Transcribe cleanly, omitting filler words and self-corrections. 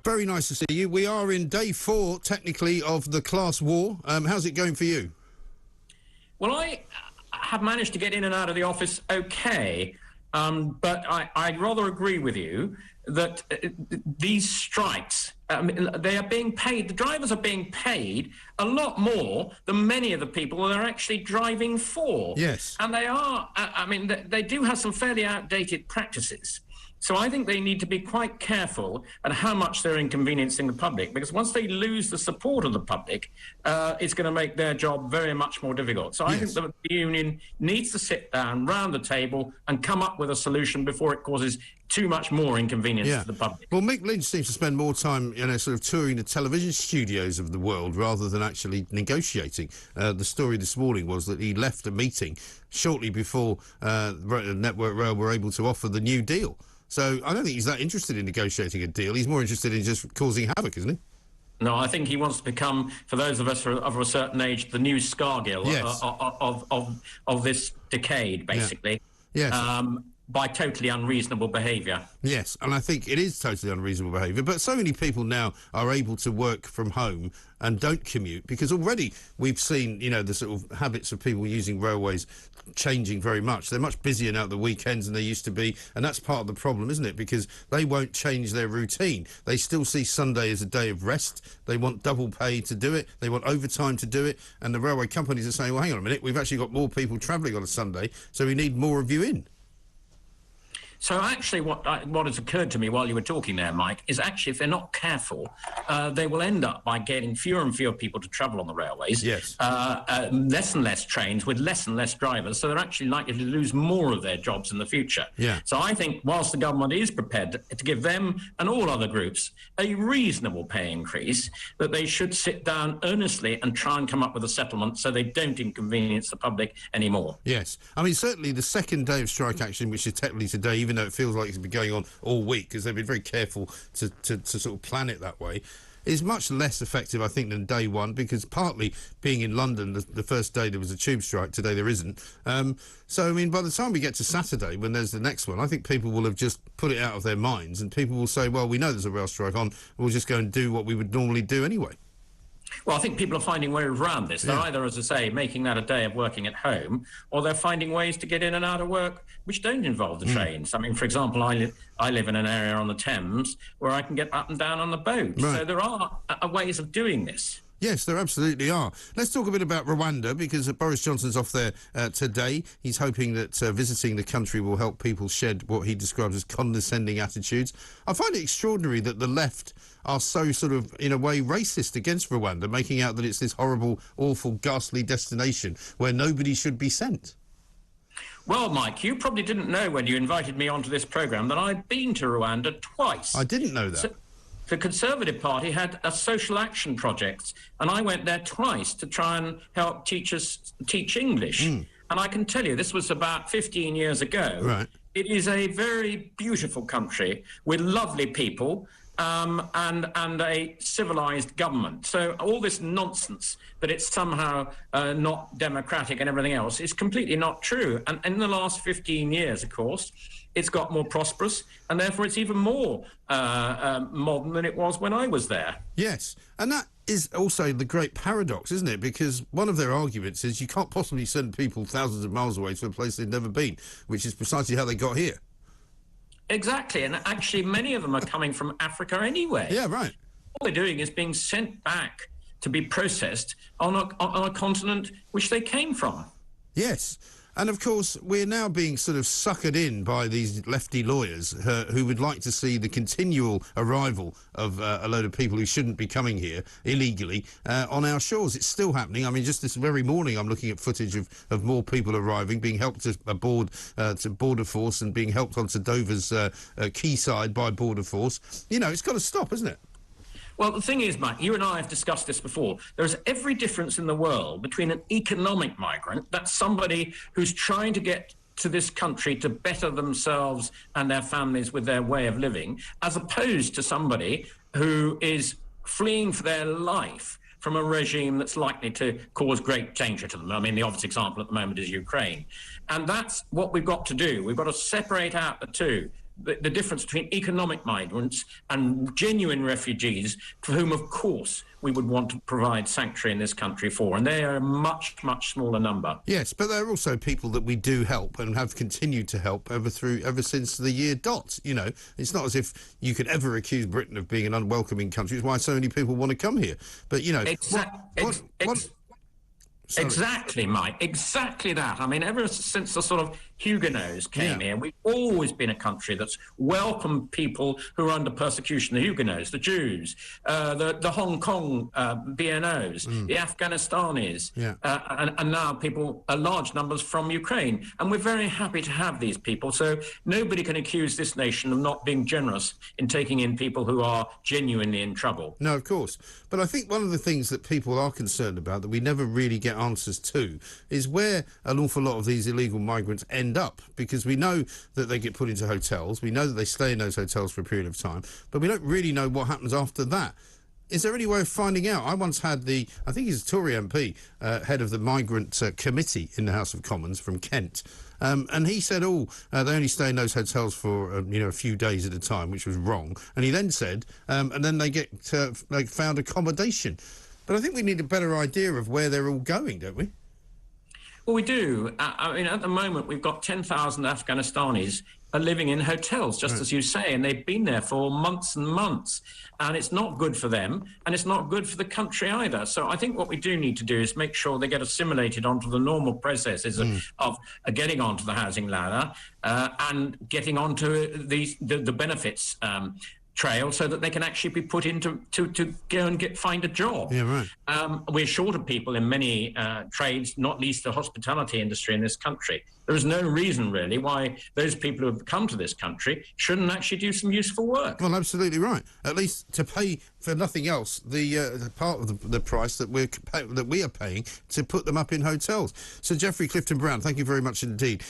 Very nice to see you. We are in day 4, technically, of the class war. How's it going for you? Well, I have managed to get in and out of the office okay, but I'd rather agree with you that these strikes, they are being paid, the drivers are being paid a lot more than many of the people they're actually driving for. Yes. And they are, they do have some fairly outdated practices. So I think they need to be quite careful at how much they're inconveniencing the public, because once they lose the support of the public, it's going to make their job very much more difficult. So I think the union needs to sit down round the table and come up with a solution before it causes too much more inconvenience to the public. Well, Mick Lynch seems to spend more time, sort of touring the television studios of the world rather than actually negotiating. The story this morning was that he left a meeting shortly before Network Rail were able to offer the new deal. So I don't think he's that interested in negotiating a deal. He's more interested in just causing havoc, isn't he? No, I think he wants to become, for those of us of a certain age, the new Scargill of this decade, basically. Yes. By totally unreasonable behaviour. Yes, and I think it is totally unreasonable behaviour, but so many people now are able to work from home and don't commute, because already we've seen, the sort of habits of people using railways changing very much. They're much busier now at the weekends than they used to be, and that's part of the problem, isn't it? Because they won't change their routine. They still see Sunday as a day of rest. They want double pay to do it. They want overtime to do it, and the railway companies are saying, well, hang on a minute, we've actually got more people travelling on a Sunday, so we need more of you in. So actually what has occurred to me while you were talking there, Mike, is actually if they're not careful, they will end up by getting fewer and fewer people to travel on the railways. Yes. Less and less trains with less and less drivers, so they're actually likely to lose more of their jobs in the future. Yeah. So I think whilst the government is prepared to give them and all other groups a reasonable pay increase, that they should sit down earnestly and try and come up with a settlement so they don't inconvenience the public anymore. Yes. I mean, certainly the second day of strike action, which is technically today, even though it feels like it's been going on all week, because they've been very careful to sort of plan it that way, is much less effective, I think, than day 1, because partly being in London, the first day there was a tube strike, today there isn't. So, I mean, by the time we get to Saturday, when there's the next one, I think people will have just put it out of their minds, and people will say, well, we know there's a rail strike on, we'll just go and do what we would normally do anyway. Well, I think people are finding ways around this. They're either, as I say, making that a day of working at home, or they're finding ways to get in and out of work which don't involve the trains. I mean, for example, I live in an area on the Thames where I can get up and down on the boat. Right. So there are ways of doing this. Yes, there absolutely are. Let's talk a bit about Rwanda, because Boris Johnson's off there today. He's hoping that visiting the country will help people shed what he describes as condescending attitudes. I find it extraordinary that the left are so sort of, in a way, racist against Rwanda, making out that it's this horrible, awful, ghastly destination where nobody should be sent. Well, Mike, you probably didn't know when you invited me onto this programme that I'd been to Rwanda twice. I didn't know that. So the Conservative Party had a social action project, and I went there twice to try and help teachers teach English. And I can tell you, this was about 15 years ago. Right. It is a very beautiful country with lovely people, and a civilised government. So all this nonsense that it's somehow not democratic and everything else is completely not true. And in the last 15 years, of course, it's got more prosperous, and therefore it's even more modern than it was when I was there. Yes, and that is also the great paradox, isn't it? Because one of their arguments is you can't possibly send people thousands of miles away to a place they've never been, which is precisely how they got here. Exactly, and actually many of them are coming from Africa anyway. Yeah, right. All they're doing is being sent back to be processed on a continent which they came from. Yes. And, of course, we're now being sort of suckered in by these lefty lawyers who would like to see the continual arrival of a load of people who shouldn't be coming here illegally on our shores. It's still happening. I mean, just this very morning I'm looking at footage of more people arriving, being helped aboard to Border Force and being helped onto Dover's quayside by Border Force. It's got to stop, isn't it? Well, the thing is, Mike, you and I have discussed this before. There's every difference in the world between an economic migrant, that's somebody who's trying to get to this country to better themselves and their families with their way of living, as opposed to somebody who is fleeing for their life from a regime that's likely to cause great danger to them. I mean, the obvious example at the moment is Ukraine. And that's what we've got to do. We've got to separate out the two. the difference between economic migrants and genuine refugees, for whom, of course, we would want to provide sanctuary in this country for, and they are a much, much smaller number. Yes, but there are also people that we do help and have continued to help ever since the year dot. You know, it's not as if you could ever accuse Britain of being an unwelcoming country. It's why so many people want to come here. But, you know... Exactly, Mike. Exactly that. I mean, ever since the sort of Huguenots came here, we've always been a country that's welcomed people who are under persecution. The Huguenots, the Jews, the Hong Kong BNOs, the Afghanistanis, and now people, large numbers from Ukraine. And we're very happy to have these people. So nobody can accuse this nation of not being generous in taking in people who are genuinely in trouble. No, of course. But I think one of the things that people are concerned about that we never really get answers to is where an awful lot of these illegal migrants end up, because we know that they get put into hotels, we know that they stay in those hotels for a period of time, but we don't really know what happens after that. Is there any way of finding out? I once had I think he's a Tory MP, head of the migrant committee in the House of Commons from Kent, and he said, they only stay in those hotels for a few days at a time, which was wrong. And he then said, and then they get found accommodation. But I think we need a better idea of where they're all going, don't we? Well, we do. I mean, at the moment, we've got 10,000 Afghanistanis are living in hotels, just as you say, and they've been there for months and months. And it's not good for them, and it's not good for the country either. So I think what we do need to do is make sure they get assimilated onto the normal processes of getting onto the housing ladder and getting onto the benefits trail, so that they can actually be put into to go and find a job. Yeah, right. We're short of people in many trades, not least the hospitality industry in this country. There is no reason, really, why those people who have come to this country shouldn't actually do some useful work. Well, absolutely right. At least to pay for nothing else the part of the price that we are paying to put them up in hotels. So, Geoffrey Clifton Brown, thank you very much indeed.